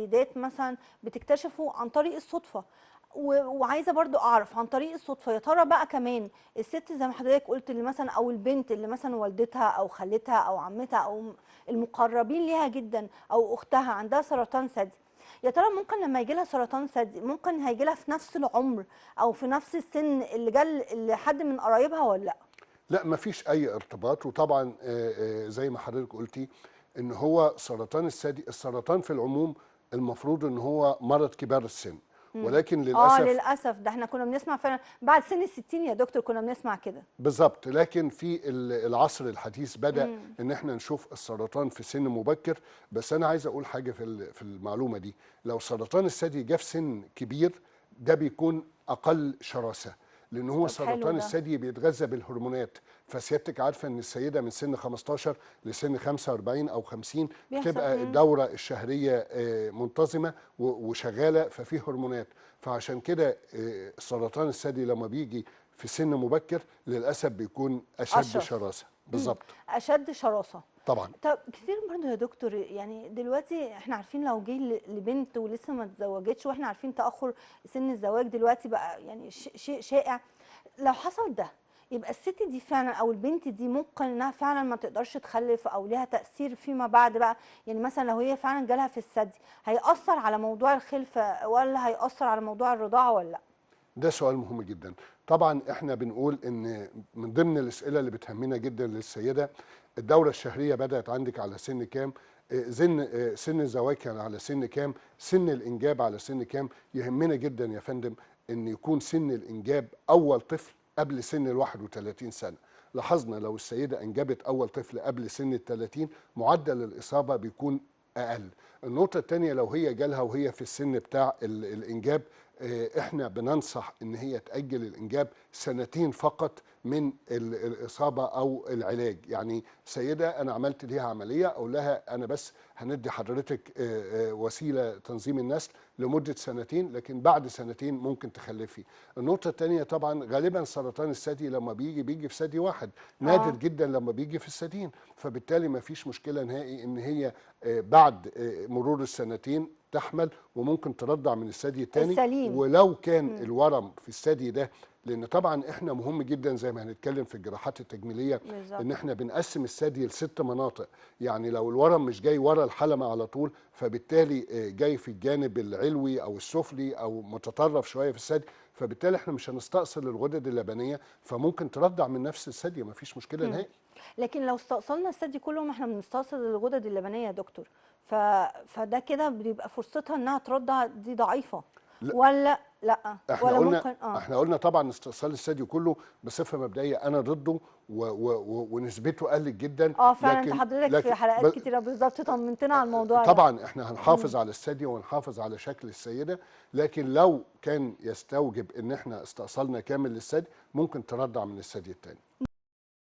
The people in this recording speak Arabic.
السيدات مثلا بتكتشفوا عن طريق الصدفه، وعايزه برضو اعرف عن طريق الصدفه، يا ترى بقى كمان الست زي ما حضرتك قلت اللي مثلا، او البنت اللي مثلا والدتها او خالتها او عمتها او المقربين ليها جدا او اختها عندها سرطان ثدي، يا ترى ممكن لما يجي لها سرطان ثدي ممكن هيجي لها في نفس العمر او في نفس السن اللي جال لحد من قرايبها ولا لا؟ لا، مفيش اي ارتباط. وطبعا زي ما حضرتك قلتي ان هو سرطان الثدي، السرطان في العموم المفروض ان هو مرض كبار السن، ولكن للاسف للاسف ده احنا كنا بنسمع فعلا بعد سن ال60 يا دكتور، كنا بنسمع كده. بالظبط. لكن في العصر الحديث بدأ ان احنا نشوف السرطان في سن مبكر. بس انا عايز اقول حاجه في المعلومه دي، لو سرطان الثدي جه في سن كبير ده بيكون اقل شراسه، لان هو طب حلو سرطان ده. الثدي بيتغذى بالهرمونات. فسيادتك عارفه ان السيده من سن 15 لسن 45 او 50 بيحصل. بتبقى الدوره الشهريه منتظمه وشغاله، ففي هرمونات. فعشان كده سرطان الثدي لما بيجي في سن مبكر للاسف بيكون اشد اشرس. شراسه. بالظبط. اشد شراسه. طبعا. طب كتير برضه يا دكتور، يعني دلوقتي احنا عارفين لو جه لبنت ولسه ما اتزوجتش، واحنا عارفين تاخر سن الزواج دلوقتي بقى يعني شيء شائع، لو حصل ده يبقى الست دي فعلا او البنت دي ممكن انها فعلا ما تقدرش تخلف او ليها تاثير فيما بعد بقى، يعني مثلا لو هي فعلا جالها في الثدي هيأثر على موضوع الخلفه ولا هيأثر على موضوع الرضاعه ولا لا؟ ده سؤال مهم جدا. طبعا احنا بنقول ان من ضمن الاسئله اللي بتهمنا جدا للسيده، الدوره الشهريه بدات عندك على سن كام؟ سن الزواج كان على سن كام؟ سن الانجاب على سن كام؟ يهمنا جدا يا فندم ان يكون سن الانجاب اول طفل قبل سن ال 31 سنه. لاحظنا لو السيده انجبت اول طفل قبل سن ال 30 معدل الاصابه بيكون اقل. النقطه الثانيه، لو هي جالها وهي في السن بتاع الانجاب، احنا بننصح ان هي تأجل الانجاب سنتين فقط من الاصابه او العلاج. يعني سيده انا عملت ليها عمليه، اقول لها انا بس هندي حضرتك وسيله تنظيم النسل لمده سنتين، لكن بعد سنتين ممكن تخلفي. النقطه الثانيه، طبعا غالبا سرطان الثدي لما بيجي في ثدي واحد، نادر جدا لما بيجي في الثديين، فبالتالي ما فيش مشكله نهائي ان هي بعد مرور السنتين تحمل وممكن ترضع من الثدي الثاني. السليم. ولو كان الورم في الثدي ده، لان طبعا احنا مهم جدا زي ما هنتكلم في الجراحات التجميليه بالظبط. ان احنا بنقسم الثدي ل6 مناطق. يعني لو الورم مش جاي ورا الحلمه على طول، فبالتالي جاي في الجانب العلوي او السفلي او متطرف شويه في الثدي، فبالتالي احنا مش هنستأصل الغدد اللبنيه، فممكن ترضع من نفس الثدي، ما فيش مشكله نهائي. لكن لو استأصلنا الثدي كله، ما احنا بنستأصل الغدد اللبنيه يا دكتور، فده كده بيبقى فرصتها انها ترضع دي ضعيفه لا، ولا لا؟ احنا ولا قلنا ممكن احنا قلنا طبعا استئصال الثدي كله بصفه مبدئيه انا ضده، ونسبته قلت جدا. فعلا انت حضرتك في حلقات كتيره بالظبط طمنتنا على الموضوع ده. طبعا احنا هنحافظ على الثدي ونحافظ على شكل السيده، لكن لو كان يستوجب ان احنا استئصالنا كامل للثدي ممكن ترضع من الثدي الثاني.